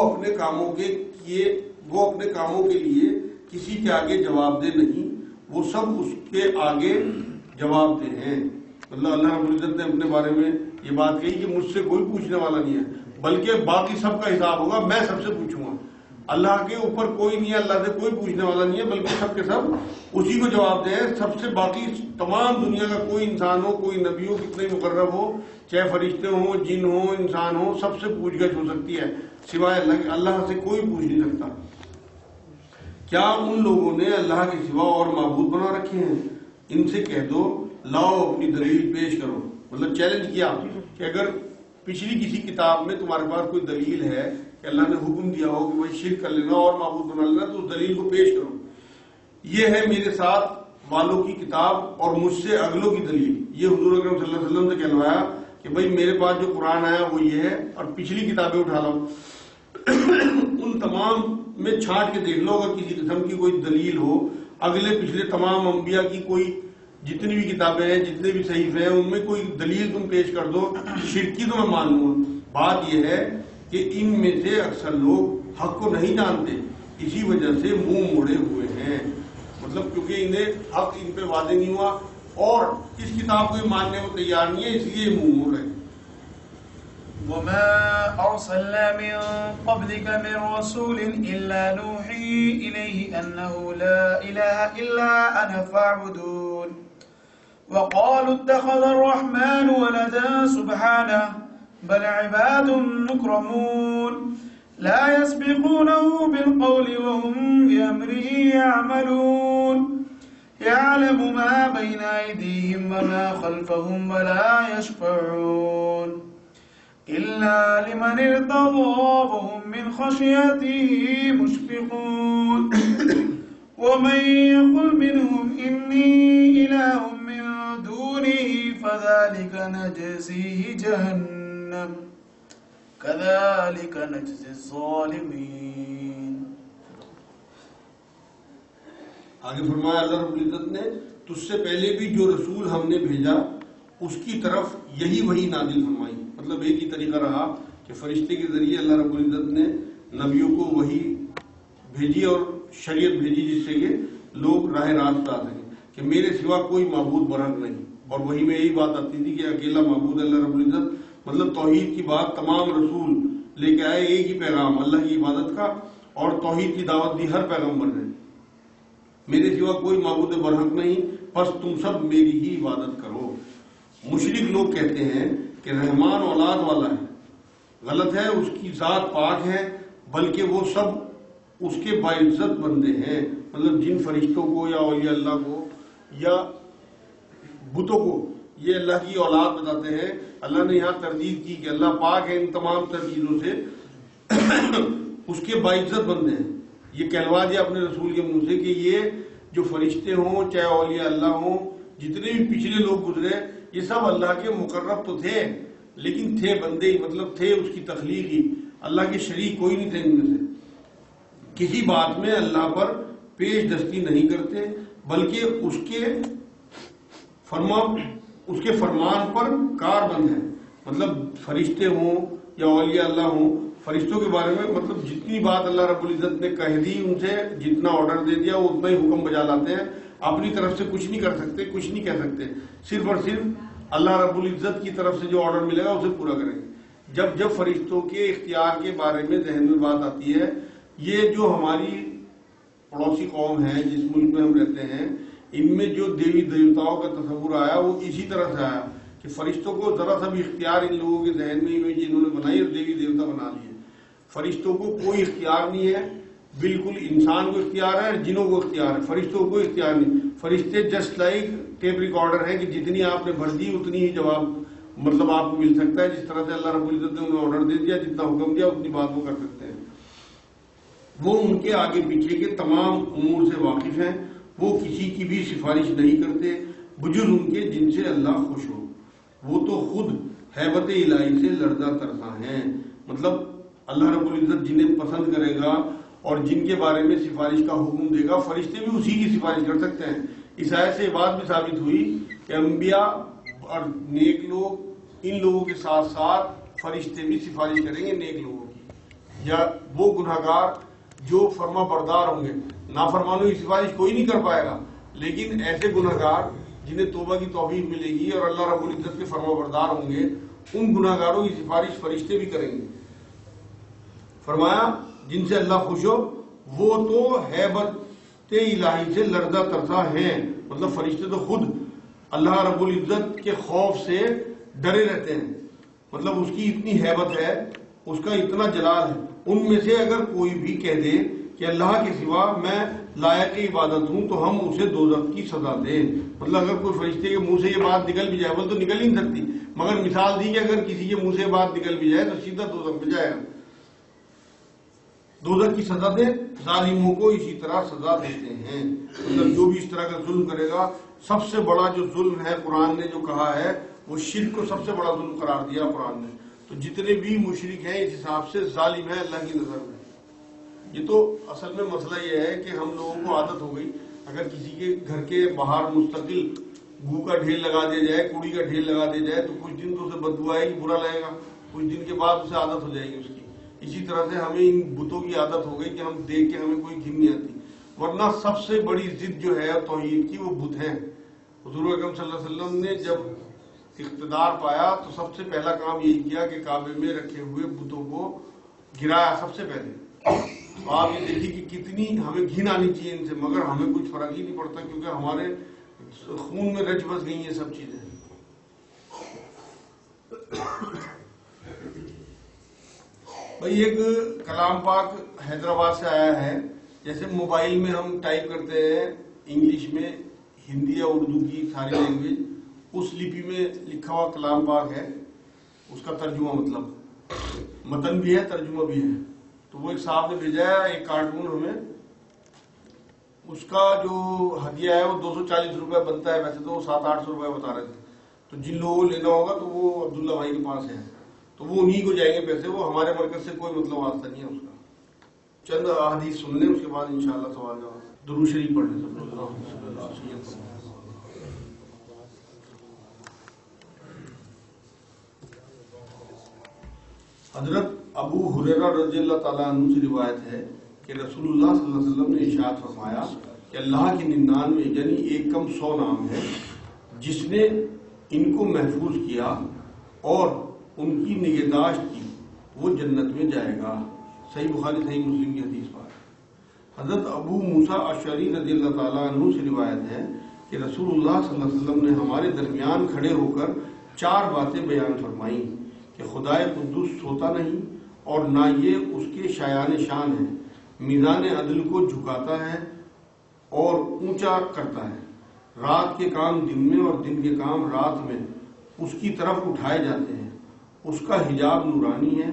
اپنے کاموں کے لیے کسی کے آگے جواب دہ نہیں، وہ سب اس کے آگے جواب دہ ہیں۔ مطلب اللہ رب العزت نے اپنے بارے میں یہ بات کہی کہ مجھ سے کوئی پوچھنے والا نہیں ہے، بلکہ باقی سب کا حساب ہوگا، میں سب سے پوچھوں گا۔ اللہ کے اوپر کوئی نہیں ہے، اللہ سے کوئی پوچھنے والا نہیں ہے، بلکہ سب کے سب اسی کو جواب دیں۔ سب سے باقی تمام دنیا کا کوئی انسان ہو، کوئی نبی ہو، کتنے مقرب ہو، چاہے فرشتے ہوں، جن ہوں، انسان ہوں، سب سے پوچھ گچھ ہو سکتی ہے، سوائے اللہ کے۔ اللہ سے کوئی پوچھ نہیں سکتا۔ کیا ان لوگوں نے اللہ کے سوا اور معبود بنا رکھے ہیں؟ ان سے کہہ دو لاؤ اپنی دلیل پیش کرو۔ مطلب چیلنج کیا کہ اگر پچھلی کسی کتاب میں تمہارے پاس کوئی دلیل ہے کہ اللہ نے حکم دیا ہو کہ بھائی شرک کر لینا اور معبود بنا لینا، تو اس دلیل کو پیش کرو۔ یہ ہے میرے ساتھ والوں کی کتاب اور مجھ سے اگلوں کی دلیل۔ یہ حضور اکرم صلی اللہ علیہ وسلم سے کہلوایا کہ بھائی میرے پاس جو قرآن آیا وہ یہ ہے، اور پچھلی کتابیں اٹھا لو، ان تمام میں چھانٹ کے دیکھ لو، اگر کسی قسم کی کوئی دلیل ہو، اگلے پچھلے تمام انبیاء کی کوئی جتنی بھی کتابیں ہیں، جتنے بھی صحیفے ہیں، ان میں کوئی دلیل تم پیش کر دو، شرک کی تو میں مان لوں۔ بات یہ ہے کہ ان میں سے اکثر لوگ حق کو نہیں جانتے، اسی وجہ سے منہ موڑے ہوئے ہیں۔ مطلب کیونکہ انہیں حق ان پہ واضح نہیں ہوا اور اس کتاب کو ماننے کو تیار نہیں ہے، اس لیے منہ موڑ رہے ہیں۔ وما أرسلنا من قبلك من رسول إلا نوحي إليه أنه لا إله إلا أنا فاعبدون وقالوا اتخذ الرحمن ولدا سبحانه بل عباد مكرمون لا يسبقونه بالقول وهم بأمره يعملون يعلم ما بين أيديهم وما خلفهم ولا يشفعون إلا لمن ارتضى وهم من خشيته مشفقون ومن يقل منهم إني إله من دونه فذلك نجزيه جهنم كذلك نجزي الظالمين۔ آگے فرمایا اللہ رب العزت نے تجھ سے پہلے بھی جو رسول ہم نے بھیجا اس کی طرف یہی وحی نازل فرمائی۔ مطلب ایک ہی طریقہ رہا کہ فرشتے کے ذریعے اللہ رب العزت نے نبیوں کو وحی بھیجی اور شریعت بھیجی، جس سے کہ لوگ راہ راست آ سکیں کہ میرے سوا کوئی معبود برحق نہیں۔ اور وحی میں یہی بات آتی تھی کہ اکیلا معبود اللہ رب العزت، مطلب توحید کی بات تمام رسول لے کے آئے، ایک ہی پیغام اللہ کی عبادت کا، اور توحید کی دعوت دی ہر پیغمبر نے، میرے سوا کوئی معبود برحق نہیں، بس تم سب میری ہی عبادت کرو۔ مشرک لوگ کہتے ہیں کہ رحمان اولاد والا ہے، غلط ہے، اس کی ذات پاک ہے، بلکہ وہ سب اس کے باعزت بندے ہیں۔ مطلب جن فرشتوں کو یا اولیاء اللہ کو یا بتوں کو یہ اللہ کی اولاد بتاتے ہیں، اللہ نے یہاں تردید کی کہ اللہ پاک ہے ان تمام تر چیزوں سے، اس کے باعزت بندے ہیں۔ یہ کہلوا دیا اپنے رسول کے منہ سے کہ یہ جو فرشتے ہوں چاہے اولیاء اللہ ہوں، جتنے بھی پچھلے لوگ گزرے، یہ سب اللہ کے مقرب تو تھے، لیکن تھے بندے ہی، مطلب تھے اس کی تخلیق ہی، اللہ کے شریک کوئی نہیں تھے ان میں سے۔ کسی بات میں اللہ پر پیش دستی نہیں کرتے، بلکہ اس کے فرمان پر کار بند ہیں۔ مطلب فرشتے ہوں یا اولیاء اللہ ہوں، فرشتوں کے بارے میں مطلب جتنی بات اللہ رب العزت نے کہہ دی، ان سے جتنا آرڈر دے دیا وہ اتنا ہی حکم بجا لاتے ہیں، اپنی طرف سے کچھ نہیں کر سکتے، کچھ نہیں کہہ سکتے، صرف اور صرف اللہ رب العزت کی طرف سے جو آرڈر ملے گا اسے پورا کریں گے۔ جب فرشتوں کے اختیار کے بارے میں ذہن میں بات آتی ہے، یہ جو ہماری پڑوسی قوم ہے جس ملک میں ہم رہتے ہیں، ان میں جو دیوی دیوتاؤں کا تصور آیا وہ اسی طرح سے آیا کہ فرشتوں کو ذرا سا بھی اختیار ان لوگوں کے ذہن میں امیج انہوں نے بنائی اور دیوی دیوتا بنا لیے۔ فرشتوں کو کوئی اختیار نہیں ہے، بالکل انسان کو اختیار ہے، جنوں کو اختیار ہے، فرشتوں کو کوئی اختیار نہیں۔ فرشتے جسٹ لائک ٹیپ ریکارڈر ہیں کہ جتنی آپ نے بھر دی اتنی ہی جواب مطلب آپ کو مل سکتا ہے، جس طرح سے اللہ رب العزت نے انہیں آرڈر دے دیا، جتنا حکم دیا اتنی بات وہ کر سکتے ہیں۔ وہ ان کے آگے پیچھے کے تمام امور سے واقف ہیں، وہ کسی کی بھی سفارش نہیں کرتے بجز ان کے جن سے اللہ خوش ہو، وہ تو خود ہیبت الہی سے لرزہ ترساں ہیں۔ مطلب اللہ رب العزت جنہیں پسند کرے گا اور جن کے بارے میں سفارش کا حکم دے گا، فرشتے بھی اسی کی سفارش کر سکتے ہیں۔ اس آیت سے یہ بات بھی ثابت ہوئی کہ انبیاء اور نیک لوگ، ان لوگوں کے ساتھ ساتھ فرشتے بھی سفارش کریں گے نیک لوگوں کی۔ یا وہ گناہگار جو فرما بردار ہوں گے. نافرمانوں کی سفارش کوئی نہیں کر پائے گا، لیکن ایسے گناہگار جنہیں توبہ کی توفیق ملے گی اور اللہ رب العزت کے فرما بردار ہوں گے، ان گناہگاروں کی سفارش فرشتے بھی کریں گے. فرمایا جن سے اللہ خوش ہو وہ تو ہیبت الہی سے لرزہ ترسا ہیں. مطلب فرشتے تو خود اللہ رب العزت کے خوف سے ڈرے رہتے ہیں. مطلب اس کی اتنی ہیبت ہے، اس کا اتنا جلال ہے. ان میں سے اگر کوئی بھی کہہ دے کہ اللہ کے سوا میں لائق عبادت ہوں تو ہم اسے دوزخ کی سزا دیں. مطلب اگر کوئی فرشتے کے منہ سے یہ بات نکل بھی جائے، وہ تو نکل ہی نہیں سکتی، مگر مثال دی کہ اگر کسی کے منہ سے بات نکل بھی جائے تو سیدھا دوزخ میں جائے گا. دوزخ کی سزا دیں. ظالموں کو اسی طرح سزا دیتے ہیں. مطلب جو بھی اس طرح کا ظلم کرے گا، سب سے بڑا جو ظلم ہے قرآن نے جو کہا ہے وہ شرک کو سب سے بڑا ظلم قرار دیا قرآن نے. تو جتنے بھی مشرک ہیں اس حساب سے ظالم ہے اللہ کی نظر میں. یہ تو اصل میں مسئلہ یہ ہے کہ ہم لوگوں کو عادت ہو گئی، اگر کسی کے گھر کے باہر مستقل گو کا ڈھیر لگا دیا جائے، کوڑی کا ڈھیر لگا دیا جائے تو کچھ دن تو اسے بدبو آئے گی، برا لگے گا، کچھ دن کے بعد اسے عادت ہو جائے گی اس کی. اسی طرح سے ہمیں ان بتوں کی عادت ہو گئی کہ ہم دیکھ کے ہمیں کوئی گھن نہیں آتی. ورنہ سب سے بڑی ضد جو ہے توحید کی وہ بت ہیں. حضور اکرم صلی اللہ علیہ وسلم نے جب اقتدار پایا تو سب سے پہلا کام یہی کیا کہ کعبے میں رکھے ہوئے بتوں کو گرایا سب سے پہلے. آپ یہ دیکھیے کہ کتنی ہمیں گھن آنی چاہیے ان سے، مگر ہمیں کچھ فرق ہی نہیں پڑتا کیونکہ ہمارے خون میں رچ بس گئی یہ سب چیزیں. بھائی ایک کلام پاک حیدرآباد سے آیا ہے. جیسے موبائل میں ہم ٹائپ کرتے ہیں انگلش میں، ہندی یا اردو کی ساری لینگویج، اس لپی میں لکھا ہوا کلام پاک ہے، اس کا ترجمہ مطلب متن بھی ہے ترجمہ بھی ہے. تو وہ ایک صاحب نے بھیجا ہے ایک کارٹون ہمیں، اس کا جو ہدیہ ہے وہ 240 روپے بنتا ہے، ویسے تو وہ 700-800 روپے بتا رہے تھے. تو جن لوگوں کو لینا ہوگا تو وہ عبداللہ بھائی کے پاس ہے، تو وہ انہی کو جائیں گے پیسے. وہ ہمارے مرکز سے کوئی مطلب واسطہ نہیں ہے اس کا. چند احادیث سن لیں، اس کے بعد انشاءاللہ سوال جواب. درود شریف پڑھ لیں سب لوگ. حضرت ابو ہریرہ رضی اللہ تعالیٰ عنہ سے روایت ہے کہ رسول اللہ صلی اللہ علیہ وسلم نے ارشاد فرمایا کہ اللہ کے 99 یعنی 100 نام ہے، جس نے ان کو محفوظ کیا اور ان کی نگہداشت کی وہ جنت میں جائے گا. صحیح بخاری صحیح مسلم کی حدیث پاک. حضرت ابو موسیٰ اشعری رضی اللہ تعالیٰ عنہ سے روایت ہے کہ رسول اللہ صلی اللہ علیہ وسلم نے ہمارے درمیان کھڑے ہو کر 4 باتیں بیان فرمائیں کہ خدائے قدوس سوتا نہیں اور نہ یہ اس کے شایان شان ہے، میزان عدل کو جھکاتا ہے اور اونچا کرتا ہے، رات کے کام دن میں اور دن کے کام رات میں اس کی طرف اٹھائے جاتے ہیں، اس کا حجاب نورانی ہے